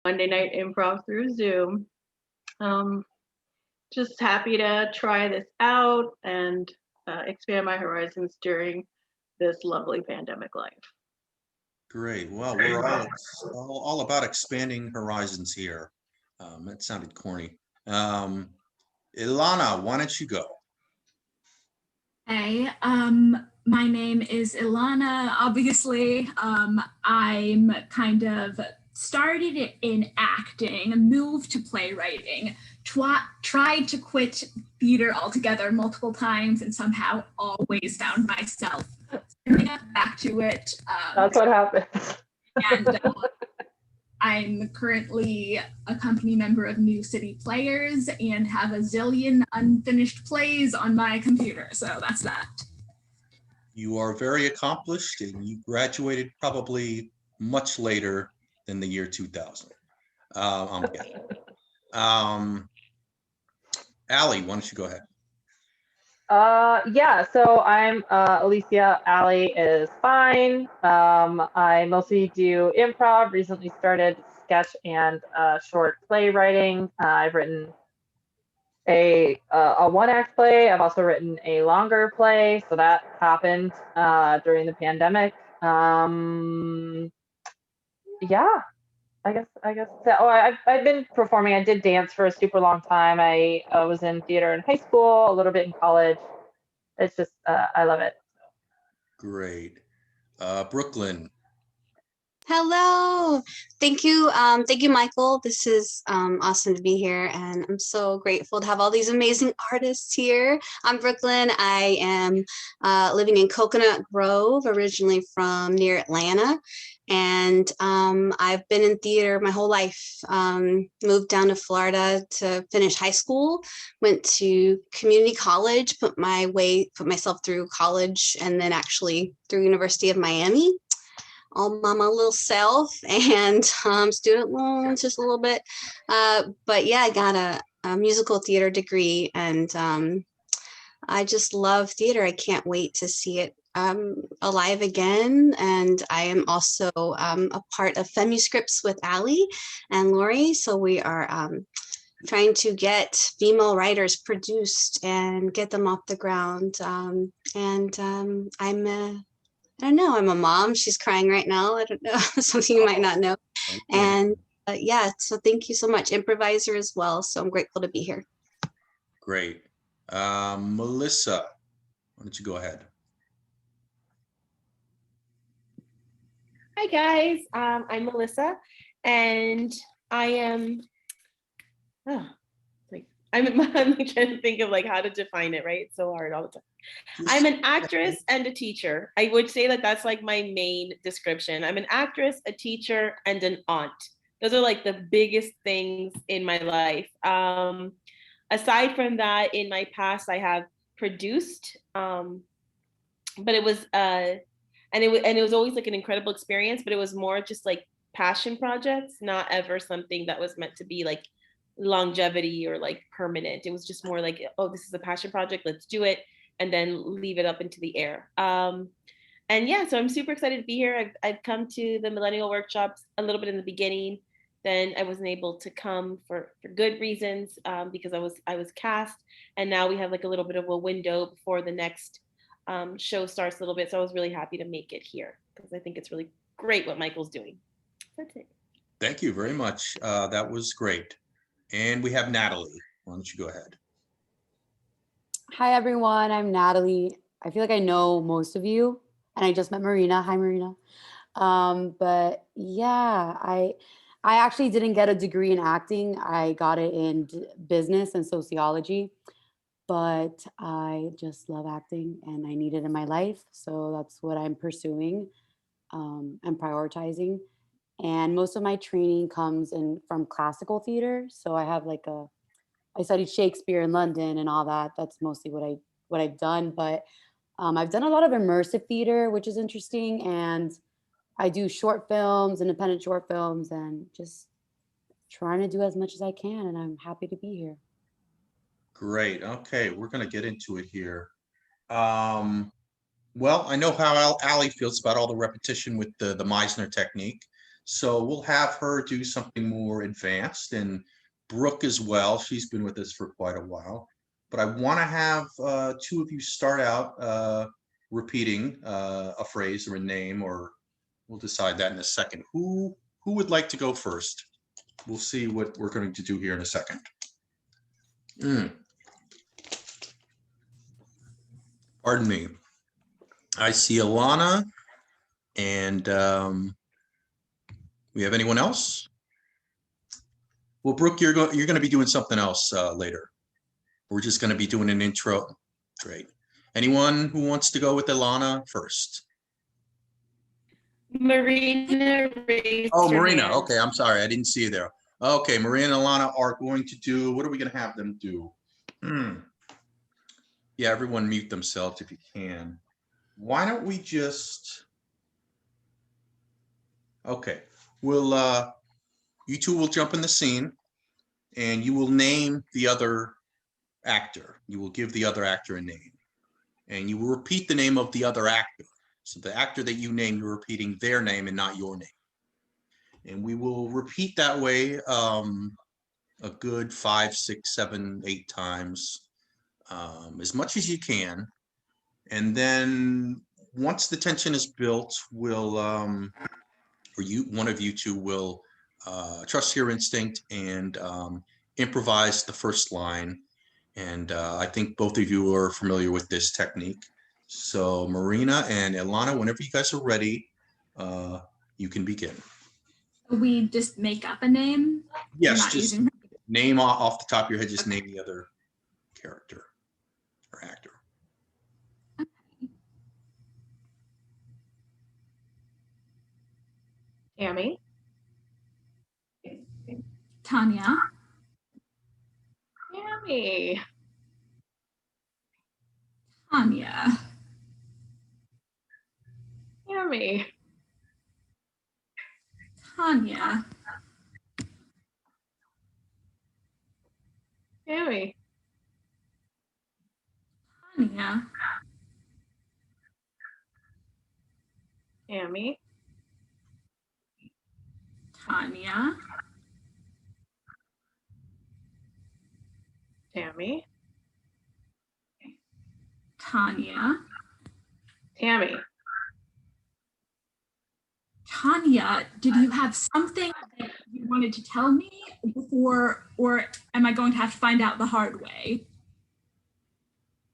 Monday night improv through Zoom. Um, just happy to try this out and expand my horizons during this lovely pandemic life. Great. Well, we're all about expanding horizons here. That sounded corny. Ilana, why don't you go? Hey, my name is Ilana. Obviously, I'm kind of started in acting, moved to playwriting, tried to quit theater altogether multiple times, and somehow always found myself back to it. That's what happens. And I'm currently a company member of New City Players and have a zillion unfinished plays on my computer. So that's that. You are very accomplished and you graduated probably much later than the year 2000. I'm guessing. Allie, why don't you go ahead? Yeah, so I'm Alicia. Allie is fine. I mostly do improv, recently started sketch and short playwriting. I've written a one-act play. I've also written a longer play, so that happened during the pandemic. Yeah, I guess that. Oh, I've been performing. I did dance for a super long time. I was in theater in high school, a little bit in college. It's just I love it. Great. Brooklyn. Hello. Thank you. Thank you, Michael. This is awesome to be here. And I'm so grateful to have all these amazing artists here. I'm Brooklyn. I am living in Coconut Grove, originally from near Atlanta. And I've been in theater my whole life. Moved down to Florida to finish high school, went to community college, put myself through college, and then actually through University of Miami, all by my little self, and student loans just a little bit. But yeah, I got a musical theater degree, and I just love theater. I can't wait to see it alive again. And I am also a part of FemiScripts with Allie and Lori. So we are trying to get female writers produced and get them off the ground. I don't know. I'm a mom. She's crying right now. I don't know. Something you might not know. And yeah, so thank you so much. Improviser as well. So I'm grateful to be here. Great. Melissa, why don't you go ahead? Hi guys, I'm Melissa, and I am. I'm trying to think of like how to define it. Right, it's so hard all the time. I'm an actress and a teacher. I would say that that's like my main description. I'm an actress, a teacher, and an aunt. Those are like the biggest things in my life. Aside from that, in my past, I have produced, but it was and it was always like an incredible experience. But it was more just like passion projects, not ever something that was meant to be like longevity or like permanent. It was just more like, oh, this is a passion project, let's do it, and then leave it up into the air. And yeah, so I'm super excited to be here. I've come to the Millennial workshops a little bit in the beginning. Then I wasn't able to come for good reasons, because I was cast, and now we have like a little bit of a window before the next show starts a little bit. So I was really happy to make it here because I think it's really great what Michael's doing. That's it. Thank you very much. That was great. And we have Natalie. Why don't you go ahead? Hi, everyone. I'm Natalie. I feel like I know most of you, and I just met Marina. Hi, Marina. But yeah, I actually didn't get a degree in acting. I got it in business and sociology, but I just love acting and I need it in my life. So that's what I'm pursuing and prioritizing. And most of my training comes in from classical theater. So I have like I studied Shakespeare in London and all that. That's mostly what I've done. But I've done a lot of immersive theater, which is interesting. And I do short films, independent short films, and just trying to do as much as I can. And I'm happy to be here. Great. Okay, we're going to get into it here. Well, I know how Allie feels about all the repetition with the Meisner technique. So we'll have her do something more advanced, and Brooke as well. She's been with us for quite a while. But I want to have two of you start out repeating a phrase or a name, or we'll decide that in a second. Who would like to go first? We'll see what we're going to do here in a second. Pardon me. I see Ilana, and we have anyone else? Well, Brooke, you're going to be doing something else later. We're just going to be doing an intro. Great. Anyone who wants to go with Ilana first? Marina raised Oh, her Marina. hand. Okay, I'm sorry. I didn't see you there. Okay, Marina and Ilana are going to do, what are we going to have them do? Yeah, everyone mute themselves if you can. Why don't we just, okay, we'll, you two will jump in the scene and you will name the other actor. You will give the other actor a name and you will repeat the name of the other actor. So the actor that you name, you're repeating their name and not your name. And we will repeat that way a good 5, 6, 7, 8 times, as much as you can. And then once the tension is built, we'll, or one of you two will trust your instinct and improvise the first line. And I think both of you are familiar with this technique. So Marina and Ilana, whenever you guys are ready, you can begin. We just make up a name? Yes, just name off the top of your head, just name the other character or actor. Tammy. Tanya. Tammy. Tanya. Tammy. Tanya. Tammy. Tanya. Tammy. Tanya. Tammy. Tanya. Tammy. Tanya, did you have something that you wanted to tell me before, or am I going to have to find out the hard way?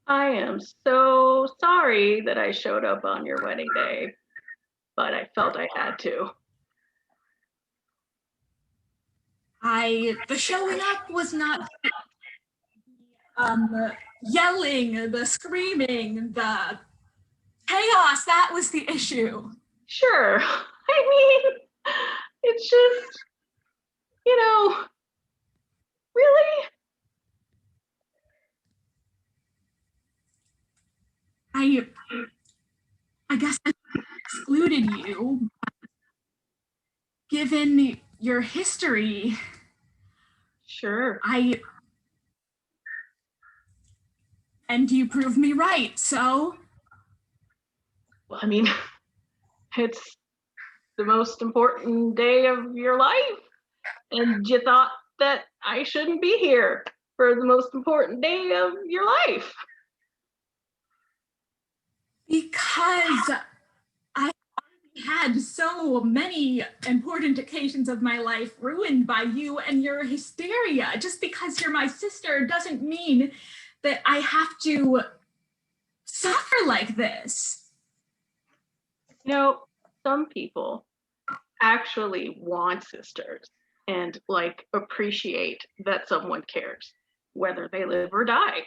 I am so sorry that I showed up on your wedding day, but I felt I had to. The showing up was not yelling, the screaming, the chaos, that was the issue. Sure. I mean, it's just, really? I guess I excluded you. Given your history, Sure. and you proved me right, so. Well, I mean, it's the most important day of your life, and you thought that I shouldn't be here for the most important day of your life. Because I had so many important occasions of my life ruined by you and your hysteria. Just because you're my sister doesn't mean that I have to suffer like this. Some people actually want sisters and appreciate that someone cares, whether they live or die.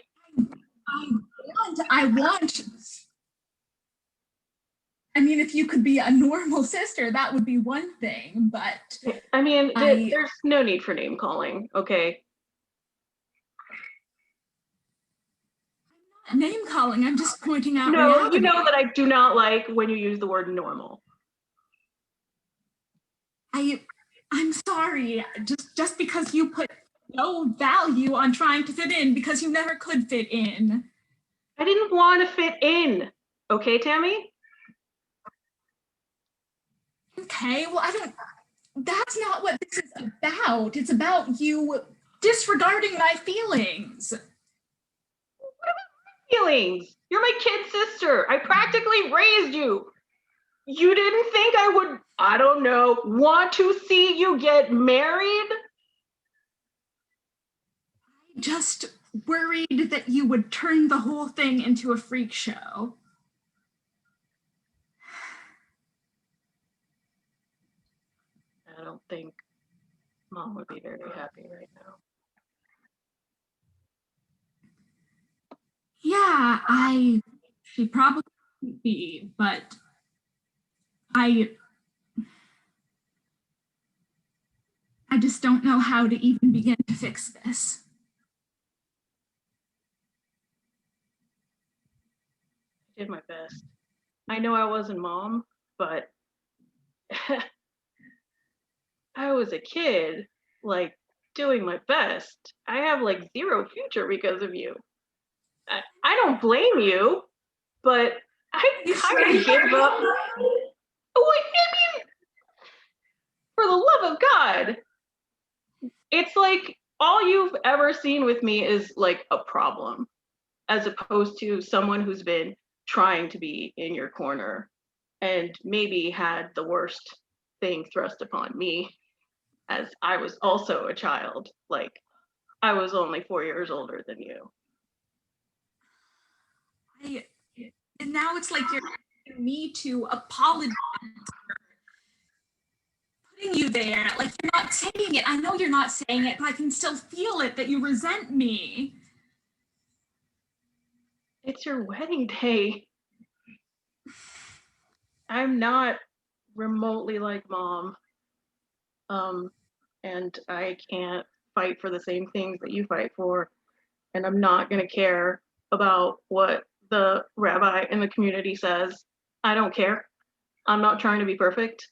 I mean, if you could be a normal sister, that would be one thing, but. I mean, there's no need for name calling, okay? I'm not name calling, I'm just pointing out No, reality. you know that I do not like when you use the word normal. I'm sorry, just because you put no value on trying to fit in because you never could fit in. I didn't want to fit in, okay, Tammy? Okay, well, that's not what this is about. It's about you disregarding my feelings. Feelings. You're my kid sister. I practically raised you. You didn't think I would, I don't know, want to see you get married? I just worried that you would turn the whole thing into a freak show. I don't think Mom would be very happy right now. Yeah, she probably would be, but I just don't know how to even begin to fix this. I did my best. I know I wasn't Mom, but I was a kid, like, doing my best. I have like zero future because of you. I don't blame you, but I kind of give up. Oh, I mean, for the love of God, it's like all you've ever seen with me is like a problem, as opposed to someone who's been trying to be in your corner and maybe had the worst thing thrust upon me, as I was also a child. Like, I was only 4 years older than you. And now it's like you're asking me to apologize for putting you there. Like, you're not saying it. I know you're not saying it, but I can still feel it, that you resent me. It's your wedding day. I'm not remotely like Mom. And I can't fight for the same things that you fight for. And I'm not going to care about what the rabbi in the community says. I don't care. I'm not trying to be perfect.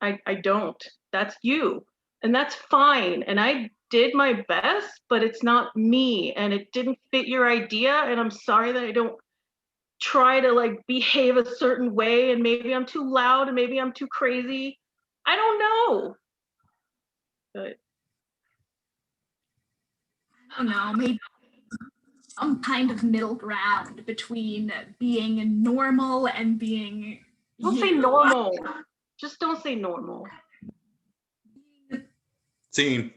I don't. That's you. And that's fine. And I did my best, but it's not me. And it didn't fit your idea. And I'm sorry that I don't try to like behave a certain way. And maybe I'm too loud and maybe I'm too crazy. I don't know. But I don't know, maybe some kind of middle ground between being normal and being. don't say normal. Just don't say normal. Scene.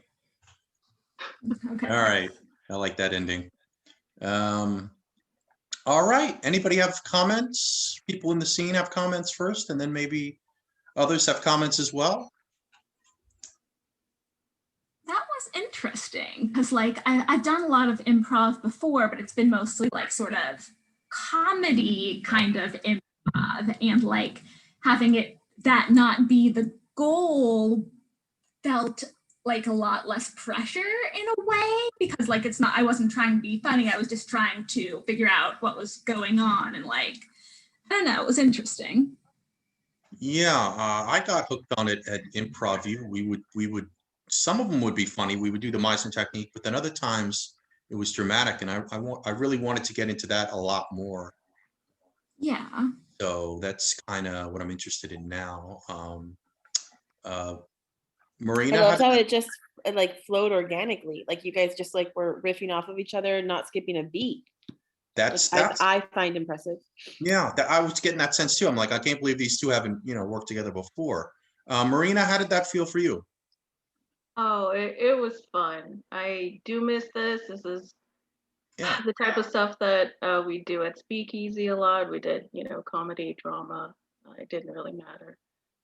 Okay. All right. I like that ending. All right. Anybody have comments? People in the scene have comments first, and then maybe others have comments as well. That was interesting because, like, I've done a lot of improv before, but it's been mostly like sort of comedy kind of improv, and like having it that not be the goal felt like a lot less pressure in a way, because like it's not, I wasn't trying to be funny, I was just trying to figure out what was going on, and like, I don't know, it was interesting. Yeah, I got hooked on it at Improv View. We would some of them would be funny. We would do the Meisner technique, but then other times it was dramatic, and I really wanted to get into that a lot more. Yeah. So that's kind of what I'm interested in now. Marina, I loved how it like flowed organically. Like you guys just like were riffing off of each other, not skipping a beat. that's I find impressive. Yeah, I was getting that sense too. I'm like, I can't believe these two haven't worked together before. Marina, how did that feel for you? Oh, it was fun. I do miss this. This is the type of stuff that we do at Speakeasy a lot. We did, comedy, drama. It didn't really matter.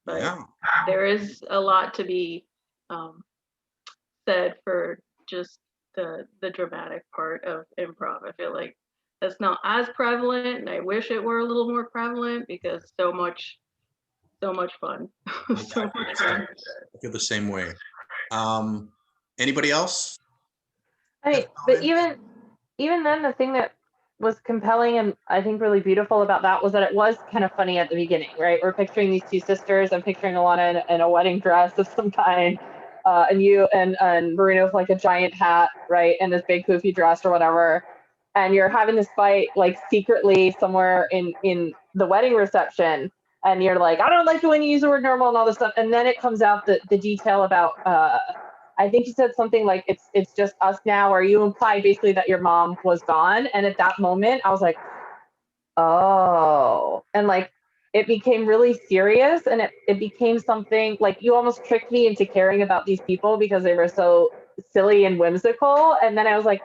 But there is a lot to be said for just the dramatic part of improv. I feel like that's not as prevalent, and I wish it were a little more prevalent because so much fun. So much fun. I feel the same way. Anybody else? Right, but even then, the thing that was compelling and I think really beautiful about that was that it was kind of funny at the beginning, right? We're picturing these two sisters. I'm picturing Ilana in a wedding dress of some kind, and you and Marina with like a giant hat, right, and this big poofy dress or whatever. And you're having this fight like secretly somewhere in the wedding reception, and you're like, I don't like the way you use the word normal and all this stuff. And then it comes out the detail about, I think you said something like, it's just us now, or you implied basically that your mom was gone. And at that moment, I was like, oh, and like, it became really serious, and it became something like you almost tricked me into caring about these people because they were so silly and whimsical. And then I was like,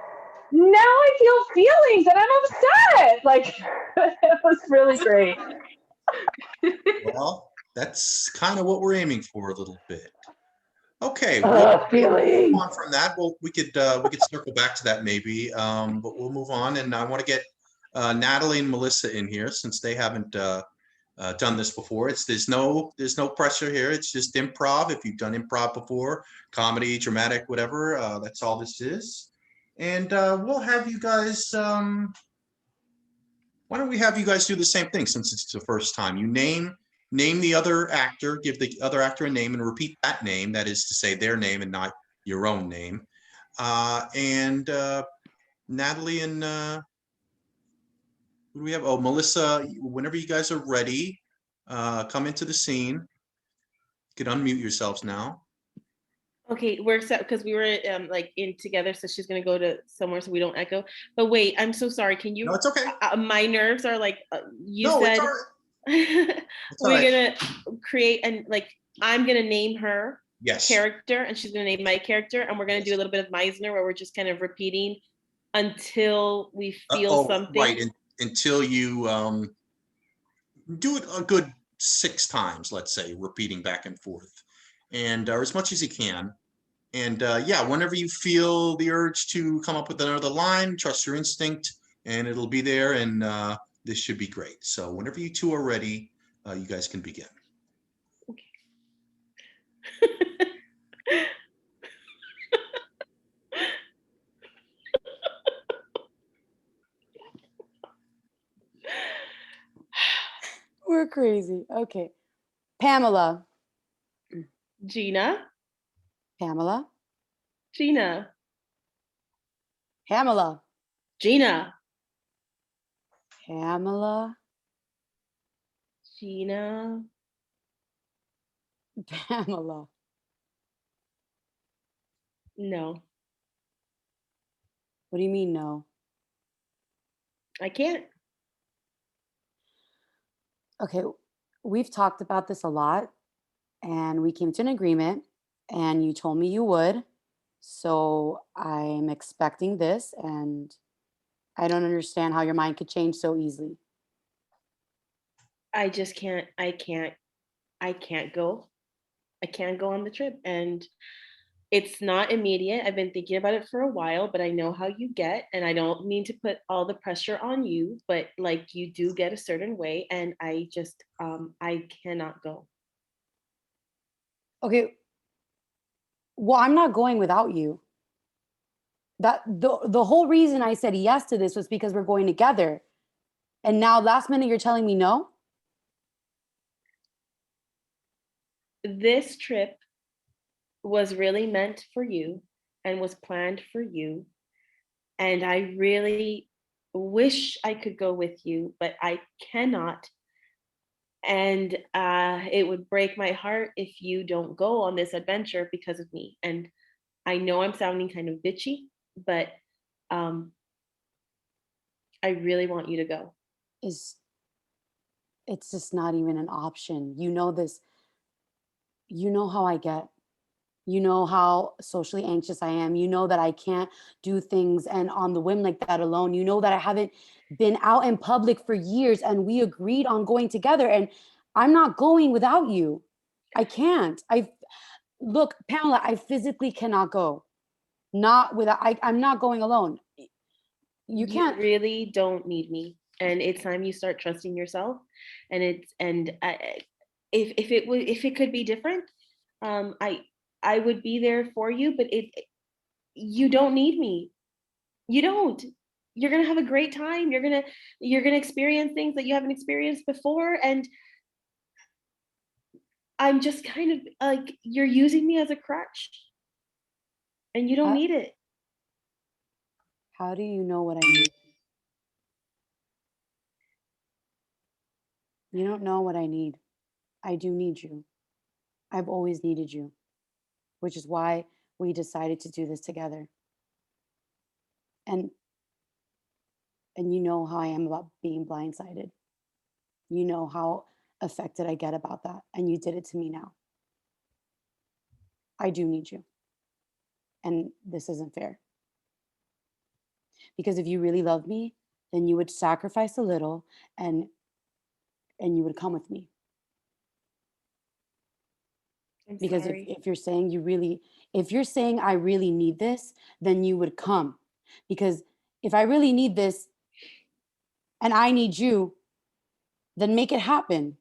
now I feel feelings and I'm upset. Like, it was really great. Well, that's kind of what we're aiming for a little bit. Okay, well, Feelings. on from that, well, we could circle back to that maybe, but we'll move on. And I want to get Natalie and Melissa in here since they haven't done this before. There's no pressure here. It's just improv. If you've done improv before, comedy, dramatic, whatever, that's all this is. And we'll have you guys. Why don't we have you guys do the same thing since it's the first time? You name the other actor, give the other actor a name, and repeat that name. That is to say, their name and not your own name. And Natalie and who do we have? Oh, Melissa. Whenever you guys are ready, come into the scene. You can unmute yourselves now. Okay, we're set because we were like in together, so she's gonna go to somewhere so we don't echo. But wait, I'm so sorry. Can you? No, it's okay. My nerves are like you No, said. it's all right. It's all We're right. gonna create and like I'm gonna name her Yes. character, and she's gonna name my character, and we're gonna do a little bit of Meisner where we're just kind of repeating until we feel something. Right. Until you do it a good 6 times, let's say, repeating back and forth, and or as much as you can. And yeah, whenever you feel the urge to come up with another line, trust your instinct, and it'll be there. And this should be great. So whenever you two are ready, you guys can begin. Okay. We're crazy. Okay. Pamela. Gina. Pamela. Gina. Pamela. Gina. Pamela. Gina. Pamela. No, What do you mean no? I can't. Okay, we've talked about this a lot and we came to an agreement and you told me you would. So I'm expecting this and I don't understand how your mind could change so easily. I just can't. I can't go. I can't go on the trip. And it's not immediate. I've been thinking about it for a while, but I know how you get. And I don't mean to put all the pressure on you, but like you do get a certain way. And I just, I cannot go. Okay. Well, I'm not going without you. That the whole reason I said yes to this was because we're going together. And now last minute you're telling me no? This trip was really meant for you and was planned for you. And I really wish I could go with you, but I cannot. And it would break my heart if you don't go on this adventure because of me. And I know I'm sounding kind of bitchy, but I really want you to go. It's just not even an option. You know this. You know how I get. You know how socially anxious I am. You know that I can't do things and on the whim like that alone. You know that I haven't been out in public for years and we agreed on going together and I'm not going without you. I can't. Look, Pamela, I physically cannot go. Not without, I'm not going alone. You can't. You really don't need me. And it's time you start trusting yourself. And if it could be different, I would be there for you, but you don't need me. You don't. You're gonna have a great time. You're gonna experience things that you haven't experienced before. And I'm just kind of like, you're using me as a crutch. And you don't need it. How do you know what I need? You don't know what I need. I do need you. I've always needed you, which is why we decided to do this together. And you know how I am about being blindsided. You know how affected I get about that. And you did it to me now. I do need you. And this isn't fair. Because if you really loved me, then you would sacrifice a little and you would come with me. I'm Because sorry. if you're saying if you're saying I really need this, then you would come. Because if I really need this and I need you, then make it happen.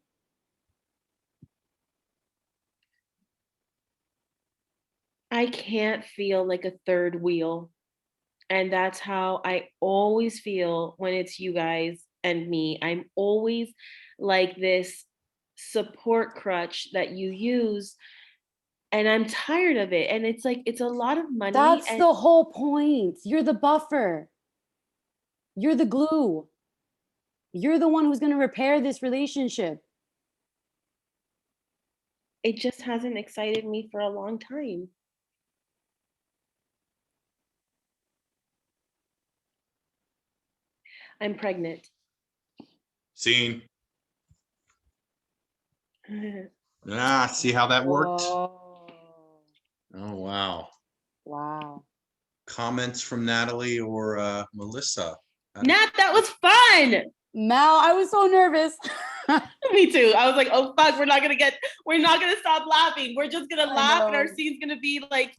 I can't feel like a third wheel. And that's how I always feel when it's you guys and me. I'm always like this support crutch that you use. And I'm tired of it. And it's like, it's a lot of money. That's and the whole point. You're the buffer. You're the glue. You're the one who's going to repair this relationship. it just hasn't excited me for a long time. I'm pregnant. Scene. See how that worked? Whoa. Oh, wow. Wow. Comments from Natalie or Melissa? Nat, that was fun. Mel, I was so nervous. Me too. I was like, oh fuck, we're not gonna stop laughing. We're just gonna laugh and our know. scene's gonna be like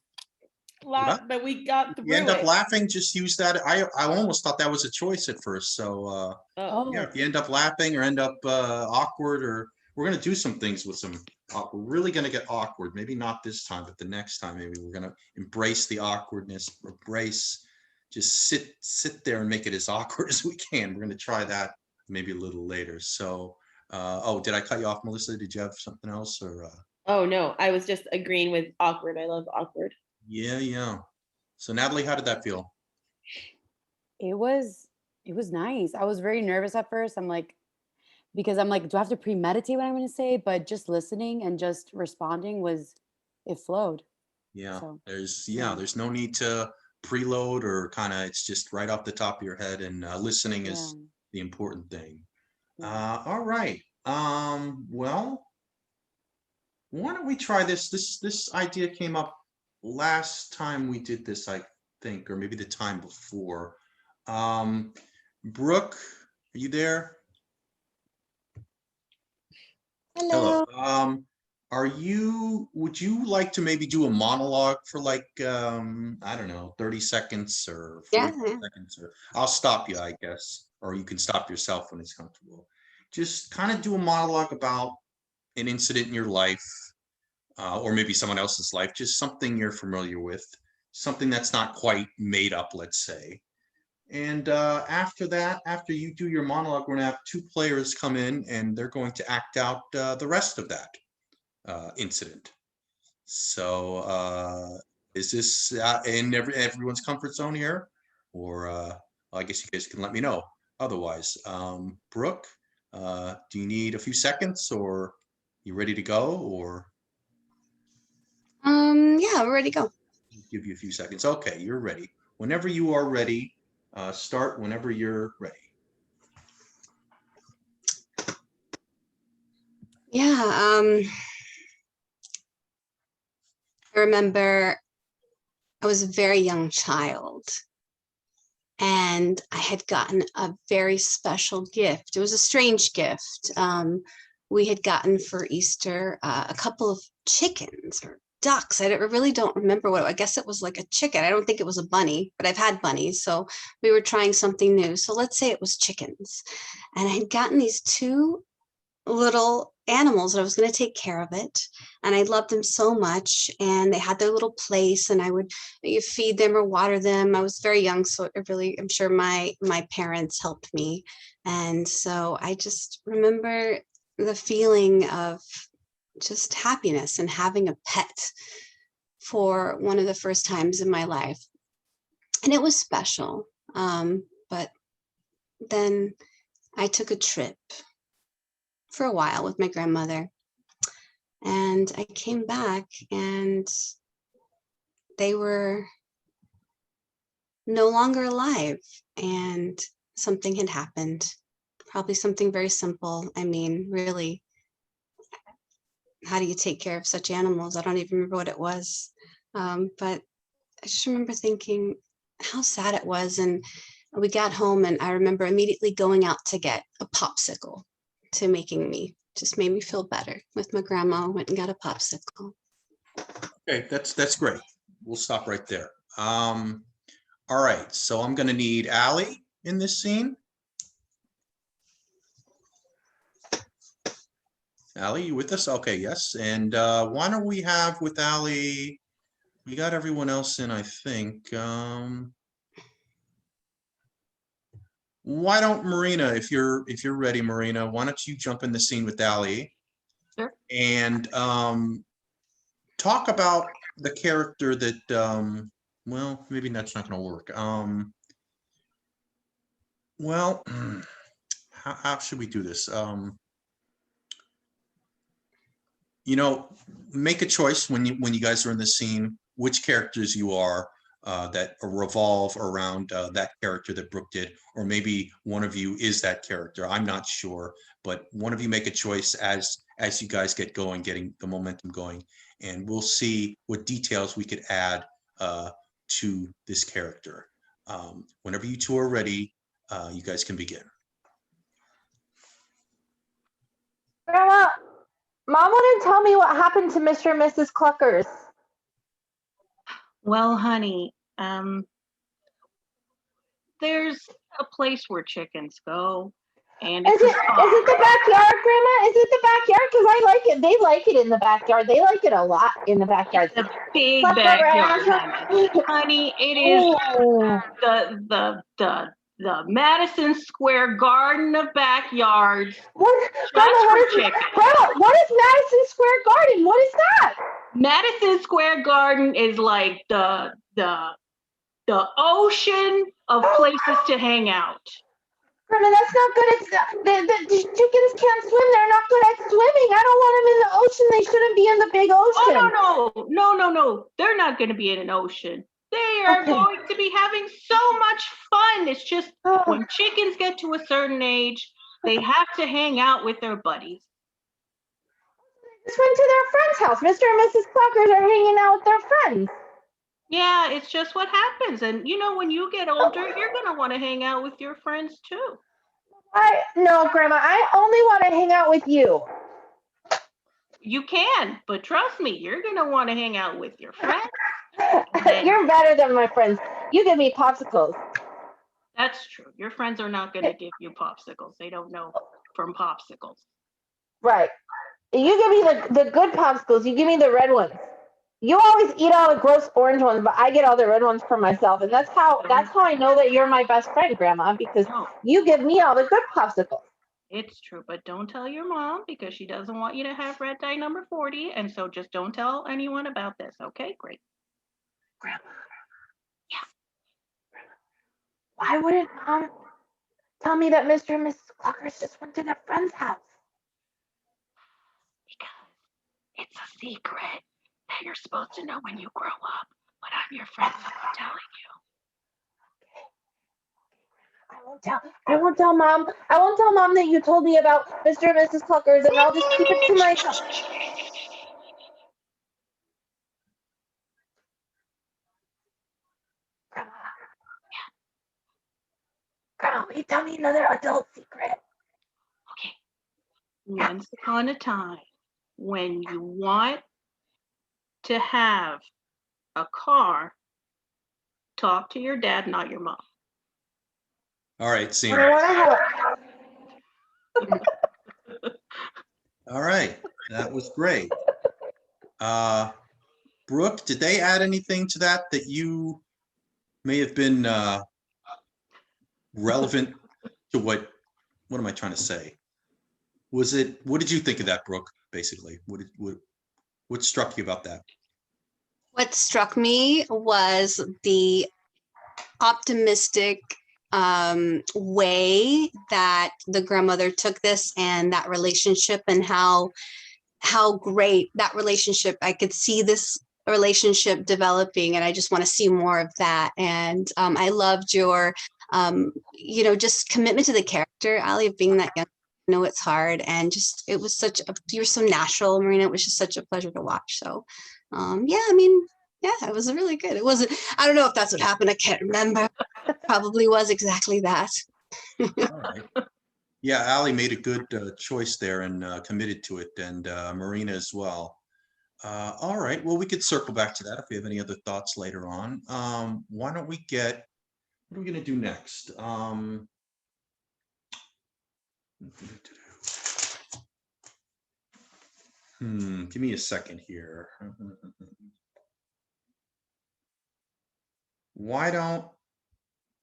but we got through You end up it. laughing, just use that. I almost thought that was a choice at first. So Oh. yeah, if you end up laughing or end up awkward, or we're gonna do some things with some. We're really gonna get awkward. Maybe not this time, but the next time, maybe we're gonna embrace the awkwardness. Just sit there and make it as awkward as we can. We're gonna try that maybe a little later. So, did I cut you off, Melissa? Did you have something else or? Oh no, I was just agreeing with awkward. I love awkward. Yeah. So Natalie, how did that feel? It was nice. I was very nervous at first. Because I'm like, do I have to premeditate what I'm going to say? But just listening and just responding it flowed. Yeah, So, there's no need to preload or kind of, it's just right off the top of your head, and listening is the important thing. Yeah. All right. Well, why don't we try this? This idea came up last time we did this, I think, or maybe the time before. Brooke, are you there? Hello. Would you like to maybe do a monologue for like, I don't know, 30 seconds or 40 seconds, or I'll stop you, I guess, or you can stop yourself when it's comfortable. Just kind of do a monologue about an incident in your life, or maybe someone else's life, just something you're familiar with, something that's not quite made up, let's say. And after that, after you do your monologue, we're gonna have two players come in and they're going to act out the rest of that incident. So is this in everyone's comfort zone here? Or I guess you guys can let me know. Otherwise, Brooke, do you need a few seconds, or you ready to go? Or Yeah, we're ready to go. I'll give you a few seconds. Okay, you're ready. Whenever you are ready, start whenever you're ready. Yeah, I remember I was a very young child and I had gotten a very special gift. It was a strange gift. We had gotten for Easter a couple of chickens or ducks. I really don't remember I guess it was like a chicken. I don't think it was a bunny, but I've had bunnies. So we were trying something new. So let's say it was chickens. And I had gotten these two little animals, and I was going to take care of it. And I loved them so much. And they had their little place, and I would feed them or water them. I was very young, so I'm sure my parents helped me. And so I just remember the feeling of just happiness and having a pet for one of the first times in my life. And it was special. But then I took a trip for a while with my grandmother, And I came back and they were no longer alive, and something had happened. Probably something very simple. I mean, really, how do you take care of such animals? I don't even remember what it was. But I just remember thinking how sad it was. And we got home and I remember immediately going out to get a popsicle to just made me feel better. With my grandma, went and got a popsicle. Okay, that's great. We'll stop right there. All right, so I'm gonna need Allie in this scene. Allie, you with us? Okay, yes. And why don't we have with Allie, we got everyone else in, I think. Why don't Marina, if you're ready, Marina, why don't you jump in the scene with Allie? Sure. And talk about the character that well, maybe that's not gonna work. Well, how should we do this? You know, make a choice when you guys are in the scene, which characters you are that revolve around that character that Brooke did, or maybe one of you is that character. I'm not sure, but one of you make a choice as you guys get going, getting the momentum going, and we'll see what details we could add to this character. Whenever you two are ready, you guys can begin. Grandma, Mom wouldn't tell me what happened to Mr. and Mrs. Cluckers. Well, honey, there's a place where chickens go, and Is it's it a spot. the backyard, Grandma? Is it the backyard? Because I like it. They like it in the backyard. They like it a lot in the backyard. It's a big Cluck backyard, around. honey. It is Oh. the Madison Square Garden of backyards. What, Just Grandma, for what is chickens. Grandma, what is Madison Square Garden? What is that? Madison Square Garden is like the ocean of places to hang out. Grandma, that's not good. It's the chickens can't swim. They're not good at swimming. I don't want them in the ocean. They shouldn't be in the big ocean. Oh, no. They're not going to be in an ocean. They are going to be having so much fun. It's just when chickens get to a certain age, they have to hang out with their buddies. Just went to their friend's house. Mr. and Mrs. Cluckers are hanging out with their friends. Yeah, it's just what happens. And you know, when you get older, you're going to want to hang out with your friends too. No, Grandma, I only want to hang out with you. You can, but trust me, you're going to want to hang out with your friends. You're better than my friends. You give me popsicles. That's true. Your friends are not going to give you popsicles. They don't know from popsicles. Right. You give me the good popsicles. You give me the red ones. You always eat all the gross orange ones, but I get all the red ones for myself. And that's how I know that you're my best friend, Grandma, because you give me all the good popsicles. It's true, but don't tell your mom because she doesn't want you to have red dye number 40. And so just don't tell anyone about this. Okay, great. Grandma. Yeah. Why wouldn't Mom tell me that Mr. and Mrs. Cluckers just went to their friend's house? Because it's a secret that you're supposed to know when you grow up. But I'm your friend, so I'm telling you. I won't tell Mom. I won't tell Mom that you told me about Mr. and Mrs. Cluckers, and I'll just keep it to myself. Grandma, will you tell me another adult secret? Okay. Once upon a time, when you want to have a car, talk to your dad, not your mom. All right, scene. All right, that was great. Brooke, did they add anything to that you may have been relevant to what am I trying to say? What did you think of that, Brooke, basically? What struck you about that? What struck me was the optimistic way that the grandmother took this and that relationship, and how how great that relationship, I could see this relationship developing, and I just want to see more of that. And I loved your, just commitment to the character, Ali, of being that young. I know it's hard, and just it was you're so natural, Marina. It was just such a pleasure to watch. So, it was really good. It wasn't. I don't know if that's what happened. I can't remember. Probably was exactly that. All right. Yeah, Ali made a good choice there and committed to it, and Marina as well. All right. Well, we could circle back to that if we have any other thoughts later on. Why don't we get, what are we going to do next? Give me a second here. Why don't,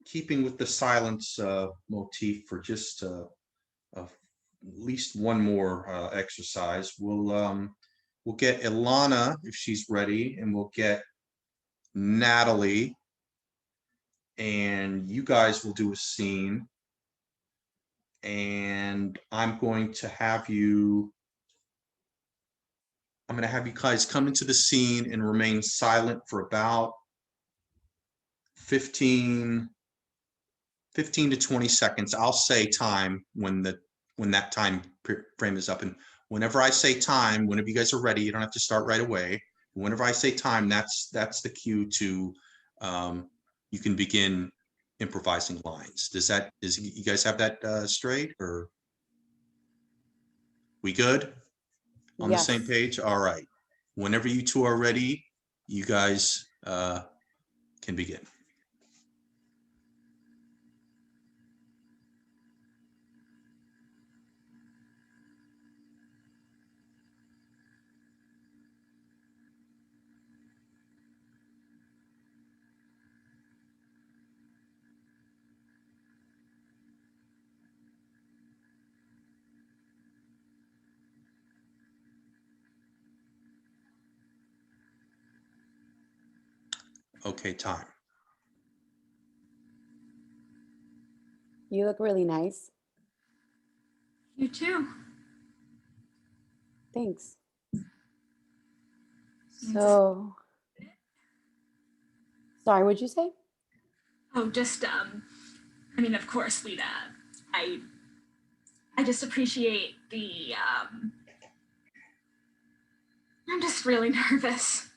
keeping with the silence motif for just at least one more exercise, we'll get Ilana if she's ready, and we'll get Natalie, and you guys will do a scene, and I'm going to have you guys come into the scene and remain silent for about 15 to 20 seconds. I'll say time when that time frame is up, and whenever I say time, whenever you guys are ready, you don't have to start right away. Whenever I say time, that's the cue to you can begin improvising lines. You guys have that straight, or we good on the same page? All right. Whenever you two are ready, you guys can begin. Okay, time. You look really nice. You too. Thanks. So, sorry, what'd you say? Oh, just of course we'd I just appreciate the I'm just really nervous.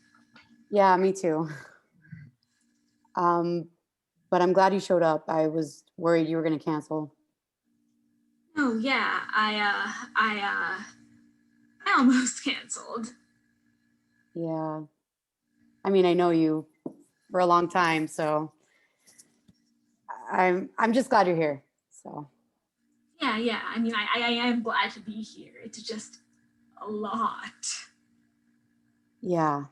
Yeah, me too. But I'm glad you showed up. I was worried you were going to cancel. Oh yeah, I almost canceled. Yeah. I mean, I know you for a long time, so I'm just glad you're here. So. Yeah. I am glad to be here. It's just a lot. Yeah.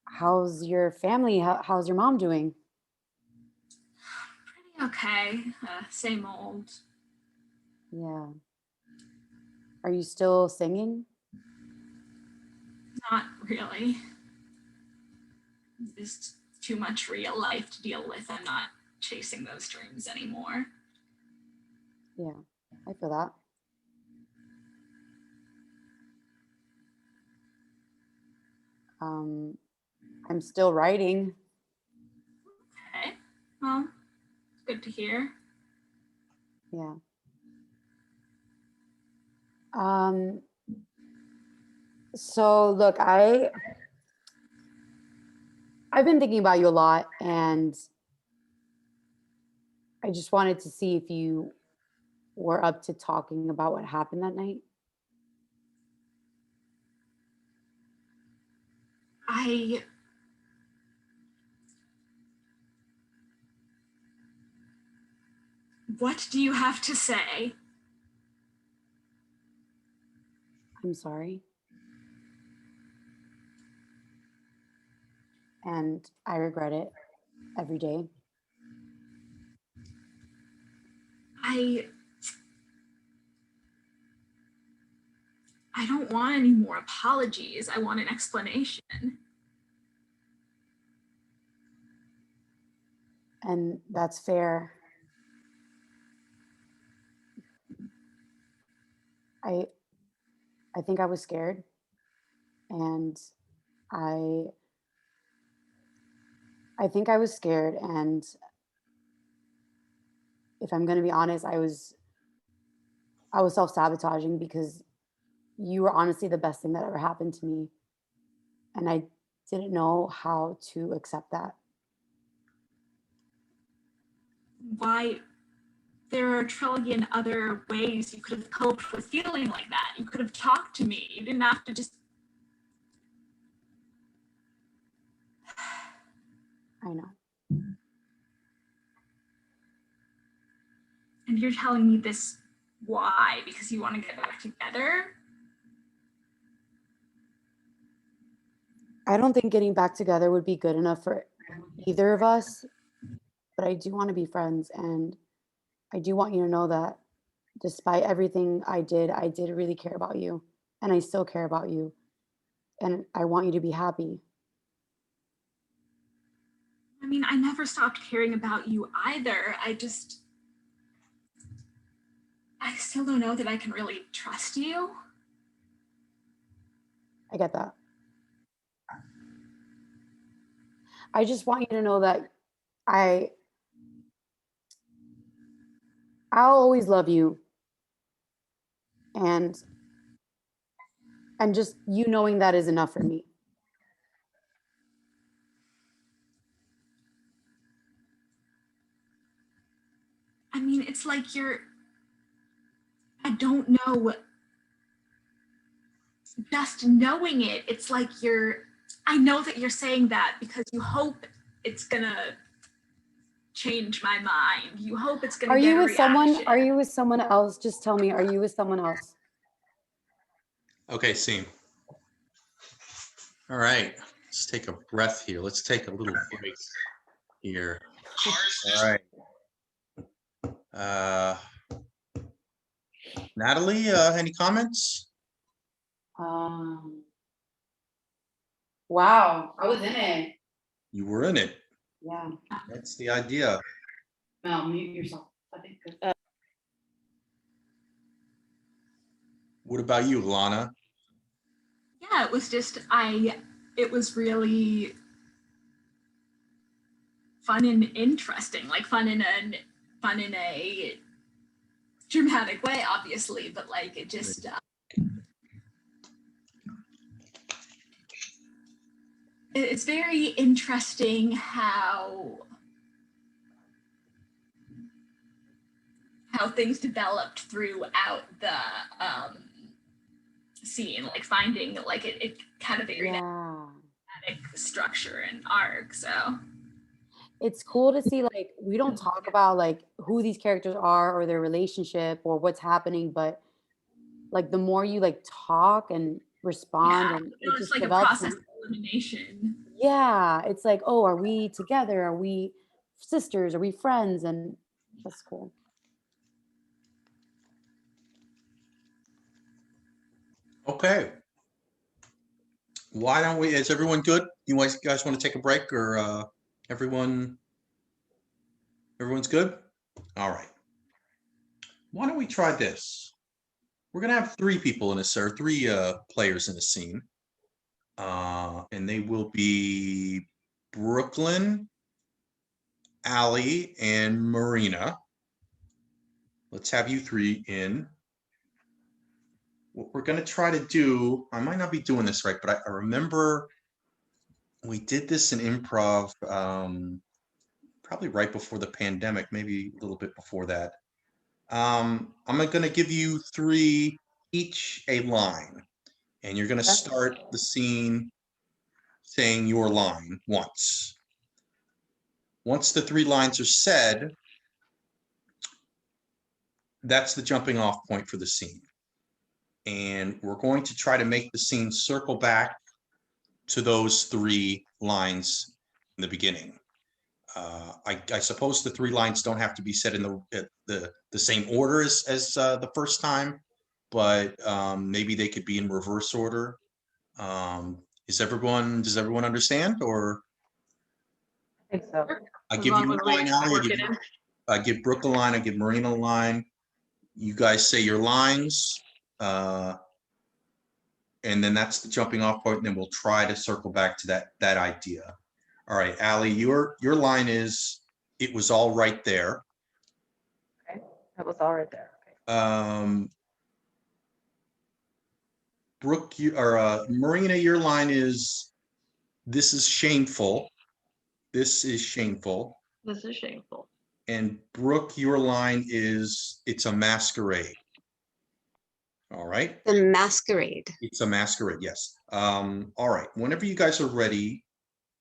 How's your family? How's your mom doing? Pretty okay. Same old. Yeah. Are you still singing? Not really. There's too much real life to deal with. I'm not chasing those dreams anymore. Yeah, I feel that. I'm still writing. Okay. Well, it's good to hear. Yeah. So look, I've been thinking about you a lot, and I just wanted to see if you were up to talking about what happened that night. What do you have to say? I'm sorry. And I regret it every day. I don't want any more apologies. I want an explanation. And that's fair. I think I was scared, and I think I was scared, and if I'm going to be honest, I was self-sabotaging because you were honestly the best thing that ever happened to me, and I didn't know how to accept that. Why? There are a trillion other ways you could have coped with feeling like that. You could have talked to me. You didn't have to just. I know. And you're telling me this why? Because you want to get back together? I don't think getting back together would be good enough for either of us, but I do want to be friends, and I do want you to know that despite everything I did really care about you, and I still care about you, and I want you to be happy. I mean, I never stopped caring about you either. I still don't know that I can really trust you. I get that. I just want you to know that I'll always love you, and just you knowing that is enough for me. I mean, it's like I don't know, just knowing it, it's like I know that you're saying that because you hope it's gonna change my mind. You hope it's gonna Are get you a with someone? reaction. Are you with someone else? Just tell me, are you with someone else? Okay, scene. All right, let's take a breath here. Let's take a little break here. All right. Natalie, any comments? Wow, I was in it. You were in it. Yeah. That's the idea. No, mute yourself. I think. What about you, Ilana? Yeah, it was just it was really fun and interesting, like fun in a dramatic way, obviously, but like it just it's very interesting how things developed throughout the scene, like finding like it had a very dramatic structure and arc. So It's cool to see, like, we don't talk about like who these characters are or their relationship or what's happening, but like the more you like talk and respond, yeah, and it's just like a develops. process of elimination. Yeah, it's like, oh, are we together? Are we sisters? Are we friends? And that's cool. Okay. Why don't we, is everyone good? You guys want to take a break, or everyone's good? All right. Why don't we try this? We're going to have three people in this, or three players in the scene. And they will be Brooklyn, Allie, and Marina. Let's have you three in. What we're going to try to do, I might not be doing this right, but I remember we did this in improv probably right before the pandemic, maybe a little bit before that. I'm going to give you three each a line, and you're going to start the scene saying your line once. Once the three lines are said, that's the jumping off point for the scene. And we're going to try to make the scene circle back to those three lines in the beginning. I suppose the three lines don't have to be said in the same order as the first time, but maybe they could be in reverse order. Does everyone understand? Or I think so. I give you a line, I give Brooke a line, I give Marina a line. You guys say your lines. And then that's the jumping off point, and then we'll try to circle back to that idea. All right, Allie, your line is, it was all right there. Okay, that was all right there. Brooke, Marina, your line is, this is shameful. This is shameful. This is shameful. And Brooke, your line is, it's a masquerade. All right. The masquerade. It's a masquerade, yes. All right, whenever you guys are ready,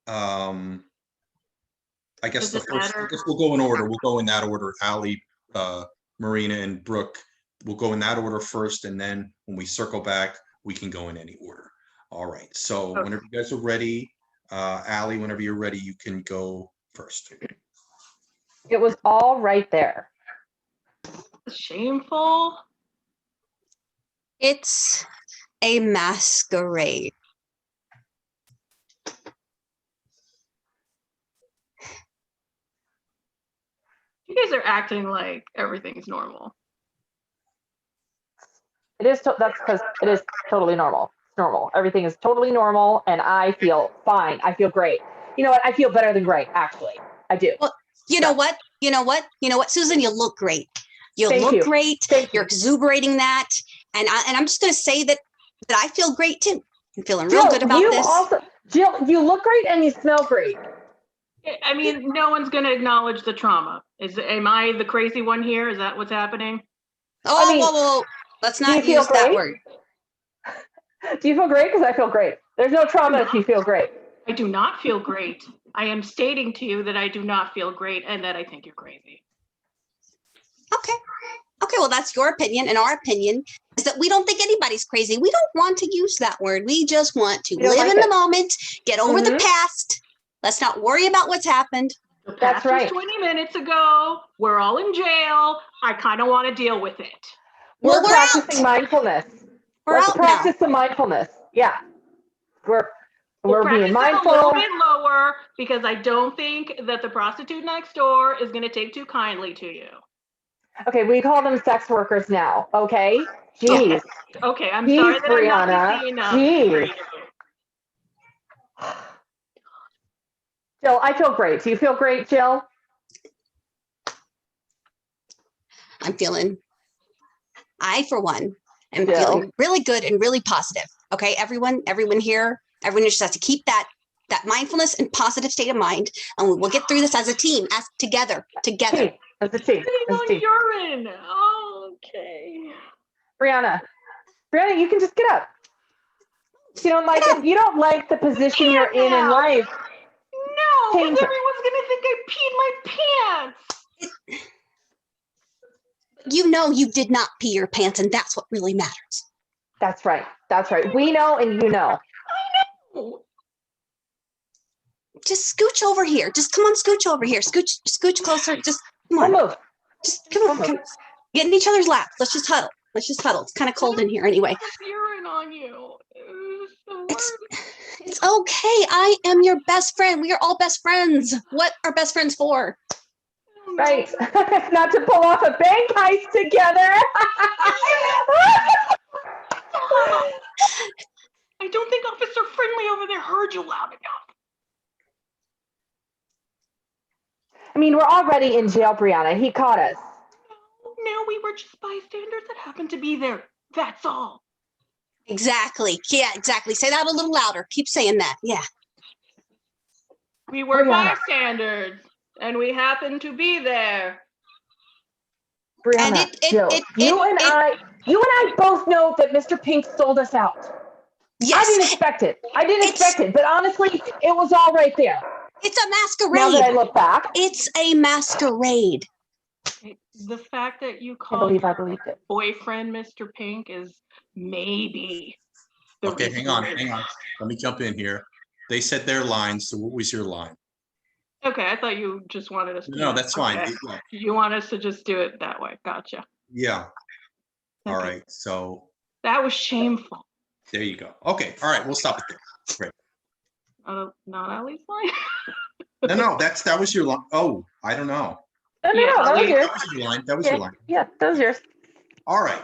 I guess Does it matter? we'll go in order. We'll go in that order. Allie, Marina, and Brooke. We'll go in that order first, and then when we circle back, we can go in any order. All right. So Okay. whenever you guys are ready, Allie, whenever you're ready, you can go first. It was all right there. Shameful. It's a masquerade. You guys are acting like everything's normal. It is. That's because it is totally normal. It's normal. Everything is totally normal, and I feel fine. I feel great. You know what? I feel better than great. Actually, I do. Well, you know what? You know what? You know what, Susan? You look great. You Thank look you. great. Thank You're you. exuberating that, and I'm just going to say that I feel great too. I'm feeling real good about you this. Also, Jill, you look great and you smell great. I mean, no one's going to acknowledge the trauma. Am I the crazy one here? Is that what's happening? Oh, I mean, whoa. Let's do you not feel use that great? word. Do you feel great? Because I feel great. There's no trauma if you feel great. I do not feel great. I am stating to you that I do not feel great and that I think you're crazy. Okay. Okay, well, that's your opinion, and our opinion is that we don't think anybody's crazy. We don't want to use that word. We just want to You don't live like in it. the moment, get over the Mhm. past. Let's not worry about what's happened. The That's past was right. 20 minutes ago. We're all in jail. I kind of want to deal with it. Well, We're we're practicing out. mindfulness. We're Let's out practice some mindfulness. Yeah. We're We'll being practice it a little mindful. bit lower because I don't think that the prostitute next door is going to take too kindly to you. Okay, we call them sex workers now. Okay. Jeez. Okay, I'm Jeez, sorry that I'm not Brianna. PC enough. Jeez. Jill, I feel great. Do you feel great, Jill? I, for one, am Jill. feeling really good and really positive. Okay, everyone here, everyone just has to keep that mindfulness and positive state of mind, and we'll get through this as a team, as together. Team. As a team. Sitting As a on team. urine. Oh, okay. Brianna, you can just get up. If you don't like the position you're in life. No, because Change it. everyone's gonna think I peed my pants. You know you did not pee your pants, and that's what really matters. That's right. That's right. We know and you know. Oh, Just scooch over here. Just come on, scooch over here. Scooch closer. Just come on. We'll move. Just come on. Get in each other's laps. Let's just huddle. It's kind of cold in here anyway. there's urine on you. It's the worst. It's okay. I am your best friend. We are all best friends. What are best friends for? Right. Not to pull off a bank heist together. I don't think Officer Friendly over there heard you loud enough. I mean, we're already in jail, Brianna. He caught us. No, we were just bystanders that happened to be there. That's all. Exactly. Yeah, exactly. Say that a little louder. Keep saying that. Yeah. We were Brianna. bystanders, and we happened to be there. Brianna, Jill, you and I both know that Mr. Pink sold us out. Yes. I didn't expect it, but honestly, it was all right there. It's a masquerade. Now that I look back, It's a masquerade. The fact that you I called believe I your believed it. boyfriend Mr. Pink is maybe the Okay, reason hang on. Let me jump in here. They said their line, so what was your line? Okay, I thought you just wanted us to No, that's fine. okay. Yeah. You want us to just do it that way. Gotcha. Yeah. All Okay. right. So That was shameful. there you go. Okay. All right. We'll stop it there. Great. Not Allie's line. No, that was your line. Oh, I don't know. No, Yeah, that was yours. That was your line. That was your line. Yeah, that was yours. All right.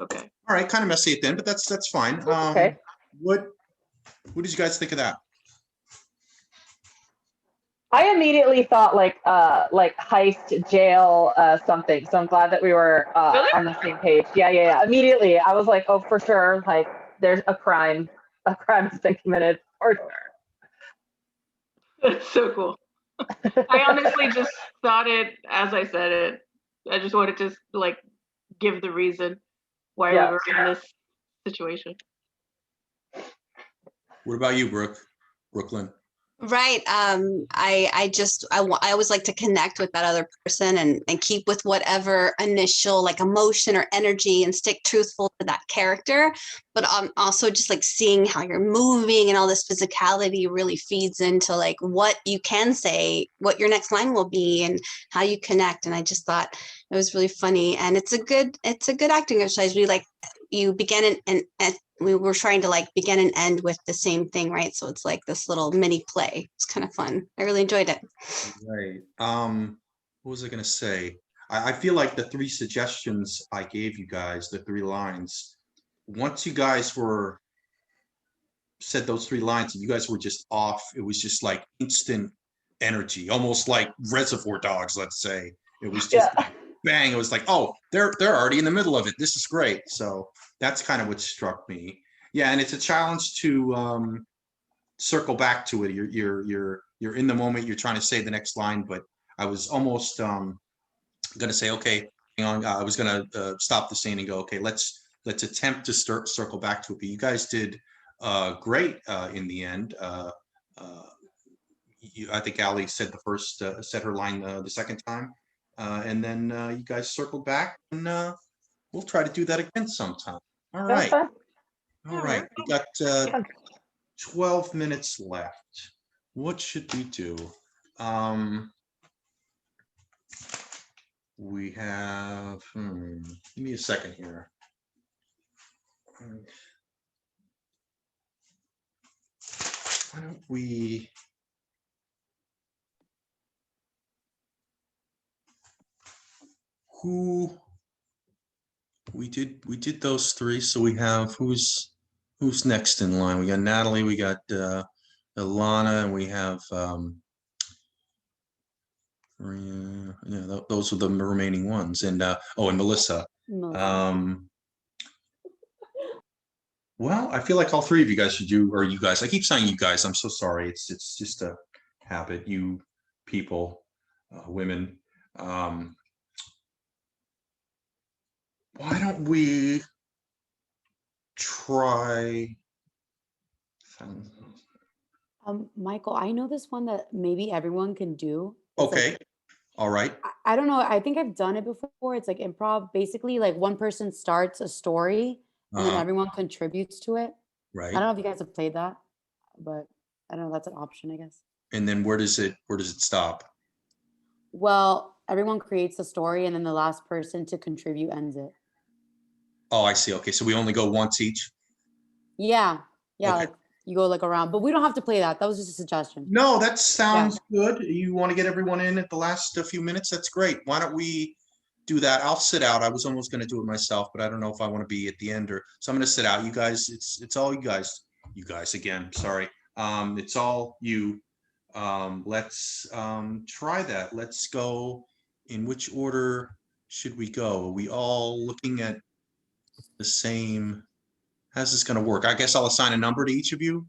Okay. All right, kind of messy at the end, but that's fine. Okay. What did you guys think of that? I immediately thought like heist, jail, something. So I'm glad that we were Really? on the same page. Yeah. Immediately, I was like, oh, for sure. Like, there's a crime. A crime has been committed, for sure. That's so cool. I honestly just thought it as I said it. I just wanted to like give the reason why we were in this situation. What about you, Brooklyn? Right. I always like to connect with that other person and keep with whatever initial like emotion or energy and stick truthful to that character. But also just like seeing how you're moving and all this physicality really feeds into like what you can say, what your next line will be, and how you connect. And I just thought it was really funny, and it's a good acting exercise. We like you begin and we were trying to like begin and end with the same thing, right? So it's like this little mini play. It's kind of fun. I really enjoyed it. Right. What was I gonna say? I feel like the 3 suggestions I gave you guys, the 3 lines, once you guys said those 3 lines and you guys were just off, it was just like instant energy, almost like Reservoir Dogs, let's say. It was just bang. It was like, oh, they're already in the middle of it. This is great. So that's kind of what struck me. Yeah, and it's a challenge to circle back to it. You're in the moment. You're trying to say the next line, but I was almost gonna say, okay, hang on. I was gonna stop the scene and go, okay, let's attempt to circle back to it. But you guys did great in the end. I think Ali said said her line the second time, and then you guys circled back, and we'll try to do that again sometime. All right. All right. We got 12 minutes left. What should we do? We have, give me a second here. Why don't we? We did those 3, so we have who's next in line? We got Natalie, we got Ilana, and we have those are the remaining ones, and and Melissa. Well, I feel like all 3 of you guys should do, or you guys. I keep saying you guys. I'm so sorry. It's just a habit. You people, women. Why don't we try? Michael, I know this one that maybe everyone can do. Okay. Like, all right. I don't know. I think I've done it before. It's like improv. Basically, like one person starts a story and then everyone contributes to it. Right. I don't know if you guys have played that, but I don't know. That's an option, I guess. And then where does it stop? Well, everyone creates a story and then the last person to contribute ends it. Oh, I see. Okay. So we only go once each? Yeah. Yeah. Okay. Like you go like around, but we don't have to play that. That was just a suggestion. No, that sounds good. You want to get everyone in at the last few minutes? That's great. Why don't we do that? I'll sit out. I was almost going to do it myself, but I don't know if I want to be at the end so I'm going to sit out. You guys, it's all you guys. You guys again. Sorry. It's all you. Let's try that. Let's go. In which order should we go? Are we all looking at the same? How's this going to work? I guess I'll assign a number to each of you.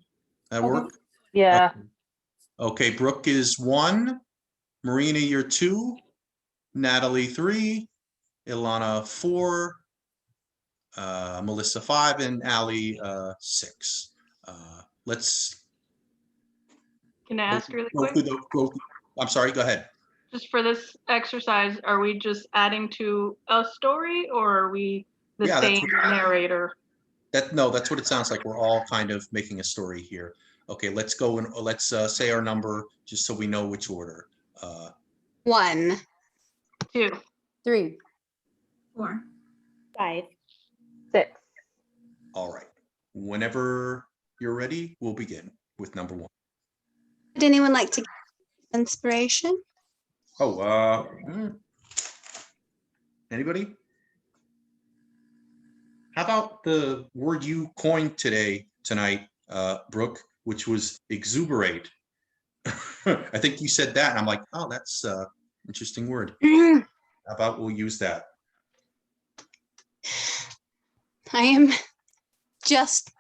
That work? Yeah. Okay. Brooke is 1. Marina, you're 2. Natalie 3. Ilana 4. Melissa 5, and Ali 6. Let's. Can I ask really quick? I'm sorry. Go ahead. Just for this exercise, are we just adding to a story, or are we the same narrator? That's what it sounds like. We're all kind of making a story here. Okay, let's go and let's say our number just so we know which order. 1, 2, 3, 4, 5, 6. All right. Whenever you're ready, we'll begin with number 1. Would anyone like to give inspiration? Oh, anybody? How about the word you coined tonight, Brooke, which was exuberate? I think you said that, and I'm like, oh, that's interesting word. How about we'll use that? I am just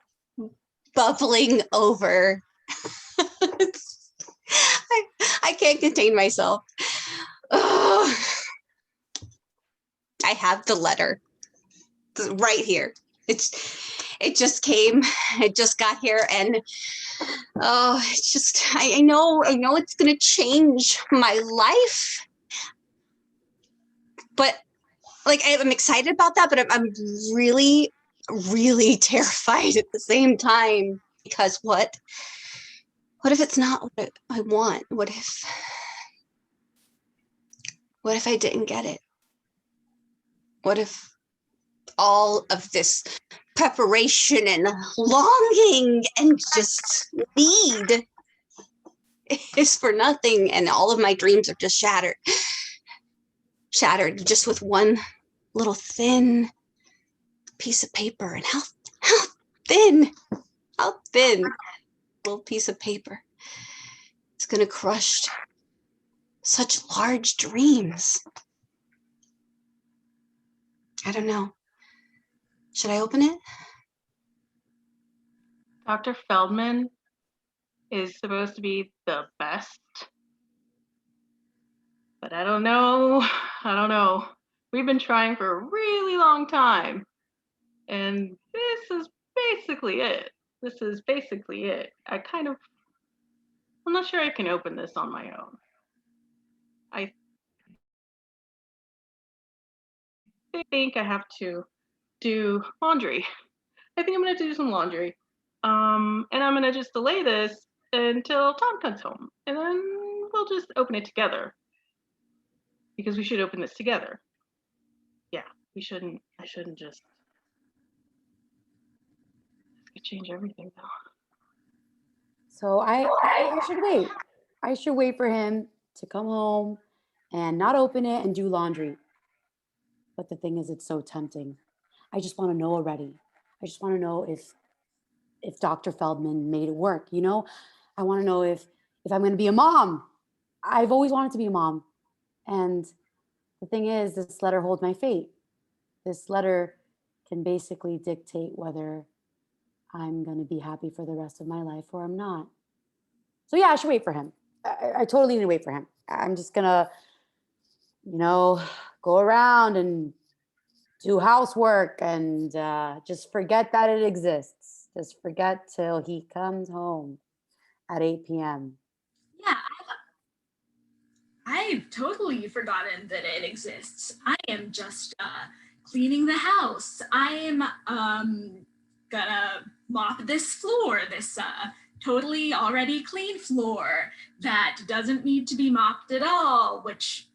bubbling over. I can't contain myself. Ugh. I have the letter right here. It just came. It just got here, and oh, it's just I know it's gonna change my life. But like I'm excited about that, but I'm really, really terrified at the same time, because what if it's not what I want? What if I didn't get it? What if all of this preparation and longing and just need is for nothing, and all of my dreams are just shattered just with one little thin piece of paper? And how thin little piece of paper is going to crush such large dreams? I don't know. Should I open it? Dr. Feldman is supposed to be the best, but I don't know. We've been trying for a really long time, and this is basically it. I'm not sure I can open this on my own. I think I have to do laundry. I think I'm gonna do some laundry. And I'm gonna just delay this until Tom comes home, and then we'll just open it together. Because we should open this together. Yeah, I shouldn't just. This could change everything though. So I should wait. I should wait for him to come home and not open it and do laundry. But the thing is, it's so tempting. I just want to know already. I just want to know if Dr. Feldman made it work. You know, I want to know if I'm going to be a mom. I've always wanted to be a mom. And the thing is, this letter holds my fate. This letter can basically dictate whether I'm going to be happy for the rest of my life or I'm not. So yeah, I should wait for him. I totally need to wait for him. I'm just going to, go around and do housework and just forget that it exists. Just forget till he comes home at 8 p.m. Yeah, I've totally forgotten that it exists. I am just cleaning the house. I am gonna mop this floor, this totally already clean floor that doesn't need to be mopped at all, which,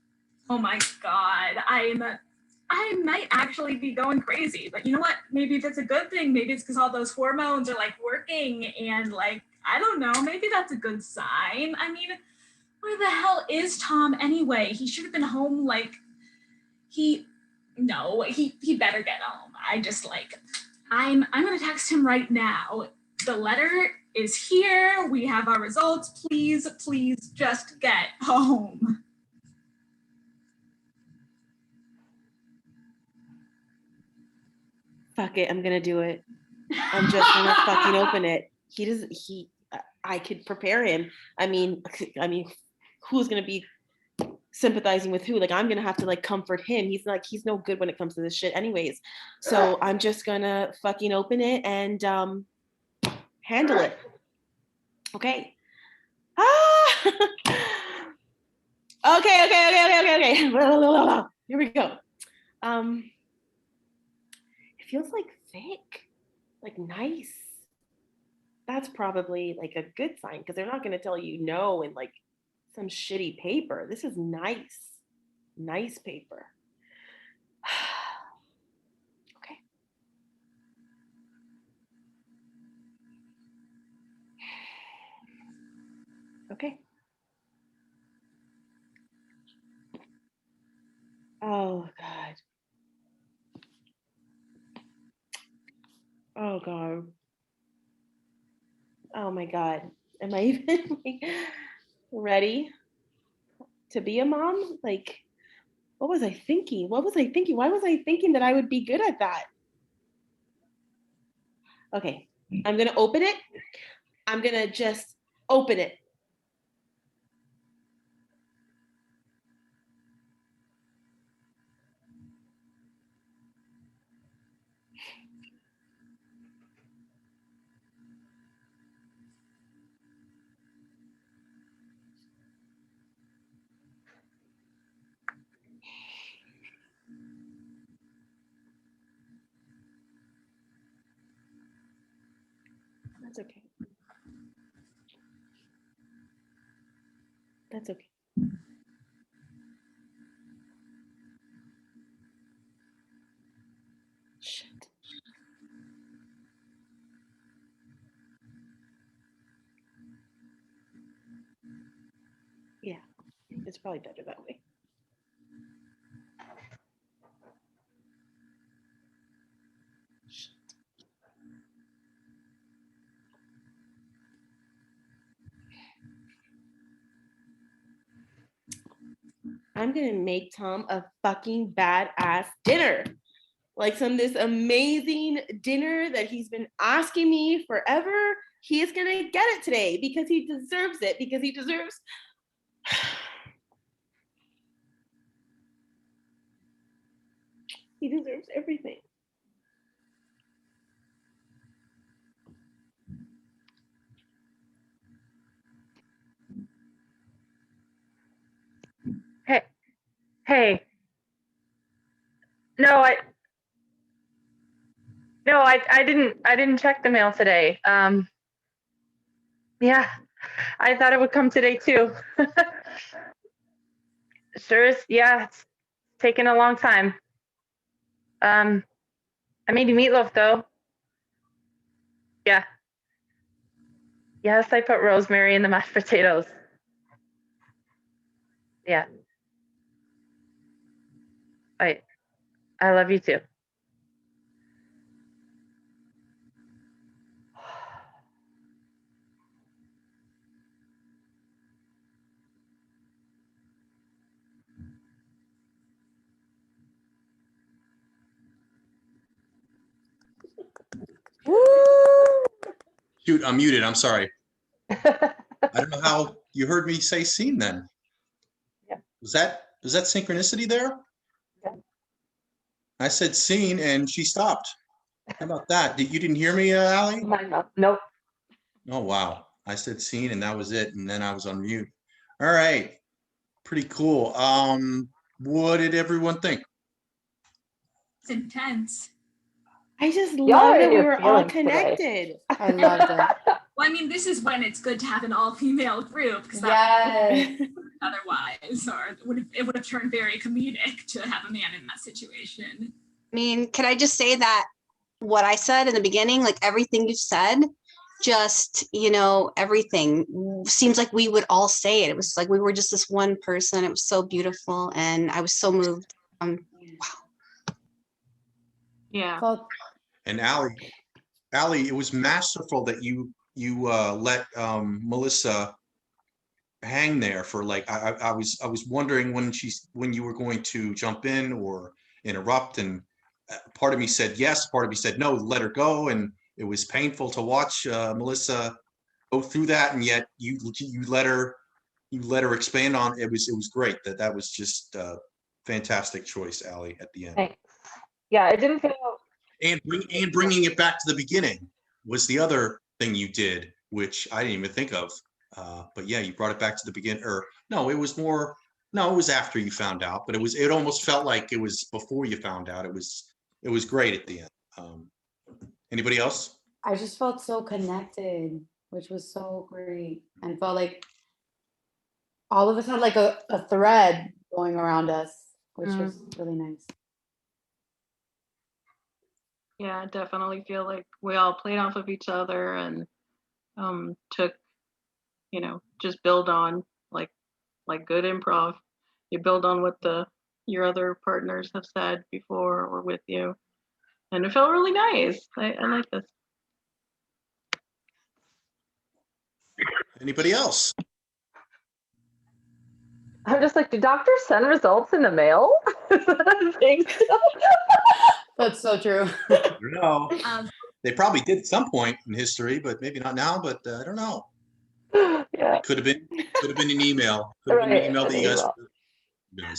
oh my God, I might actually be going crazy, but you know what? Maybe that's a good thing. Maybe it's because all those hormones are like working and like, I don't know, maybe that's a good sign. I mean, where the hell is Tom anyway? He should have been home like, he better get home. I'm gonna text him right now. The letter is here. We have our results. Please just get home. Fuck it, I'm gonna do it. I'm just gonna fucking open it. I could prepare him. I mean, who's gonna be sympathizing with who? Like, I'm gonna have to like comfort him. He's no good when it comes to this shit anyways. So I'm just gonna fucking open it and handle it. Okay. Okay. Here we go. It feels like thick, like nice. That's probably like a good sign, because they're not going to tell you no in like some shitty paper. This is nice paper. Okay. Okay. Oh God. my God. Am I even like, ready to be a mom? Like, what was I thinking? What was I thinking? Why was I thinking that I would be good at that? Okay, I'm gonna open it. I'm gonna just open it. That's okay. That's okay. Shit. Yeah, it's probably better that way. Shit. I'm gonna make Tom a fucking badass dinner. Like this amazing dinner that he's been asking me forever. He is gonna get it today because he deserves it, because he deserves he deserves everything. Hey. No, I didn't check the mail today. Yeah, I thought it would come today too. Sure is, yeah, it's taken a long time. I made you meatloaf though. Yeah. Yes, I put rosemary in the mashed potatoes. Yeah. I I love you too. Shoot, I'm muted. I'm sorry. I don't know how you heard me say scene then. Yeah. Was that synchronicity there? Yeah. I said scene and she stopped. How about that? You didn't hear me, Allie? Nope. Oh, wow. I said scene and that was it. And then I was on mute. All right. Pretty cool. What did everyone think? It's intense. I just Y'all love are that in we your were all feelings today. connected. I loved it. Well, I mean, this is when it's good to have an all-female group because that Yes. otherwise, or it would have turned very comedic to have a man in that situation. I mean, can I just say that what I said in the beginning, like everything you said, just, everything seems like we would all say it. It was like we were just this one person. It was so beautiful. And I was so moved. Wow. Yeah. Well, And Allie, it was masterful that you let Melissa hang there for like I was wondering when you were going to jump in or interrupt, and part of me said yes, part of me said no, let her go, and it was painful to watch Melissa go through that, and yet you let her expand on it. Was great. That was just a fantastic choice, Allie, at the end. Thanks. Yeah, it didn't feel. And bringing it back to the beginning was the other thing you did, which I didn't even think of. But yeah, you brought it back to the beginning. Or no, it was more. No, it was after you found out. But it almost felt like it was before you found out. It was great at the end. Anybody else? I just felt so connected, which was so great, and felt like all of us had like a thread going around us, which was really nice. Yeah, I definitely feel like we all played off of each other and took, just build on like good improv. You build on what your other partners have said before or with you. And it felt really nice. I like this. Anybody else? I'm just like, do doctors send results in the mail? Is that a thing still? That's so true. I don't know. Um, They probably did at some point in history, but maybe not now, but I don't know. Yeah, Could have been an email. Could have been an right. email that you guys, Email.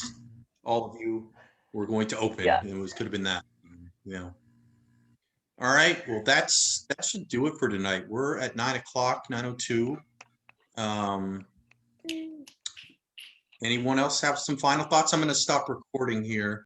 all of you were going to open. Yeah. It could have been that. Yeah. All right. Well, that should do it for tonight. We're at 9 o'clock, 9:02. Anyone else have some final thoughts? I'm going to stop recording here.